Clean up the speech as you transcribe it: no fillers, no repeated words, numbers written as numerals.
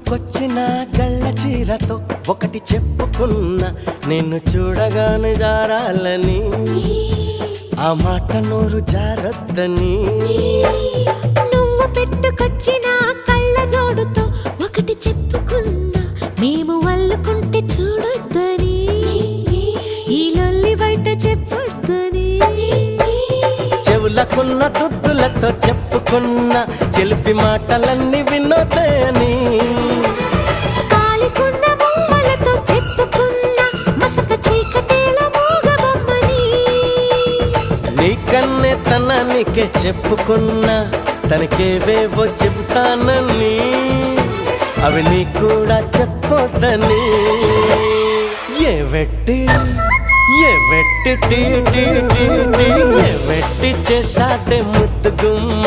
పుట్టుకొచ్చిన గళ్ళ చీరతో ఒకటి చెప్పుకున్నా, నిన్ను చూడగానే జారాలని, ఆ మాట నోరు జారొద్దని. నువ్వు పెట్టుకొచ్చిన కళ్ళ జోడుతో ఒకటి చెప్పుకున్నా, మేము వల్లుకుంటే చూడొద్దని, ఈ లొల్లి బయట చెప్పొద్దని. చెవులకున్న దుద్దులతో చెప్పుకున్న చెలిపి మాటలన్నీ వినోదని, కాలికున్న బొమ్మలతో చెప్పుకున్న మసక చీకటేల మూగబొమ్మని. నీకన్నే తనానికే చెప్పుకున్నా, తనకేవేవో చెబుతానని, అవి నీ కూడా చెప్పొద్దని. ఏ వెట్టి టీ టీ టీ టీ ఏ వెట్టి చేశాడే ముద్దు గుమ్మ.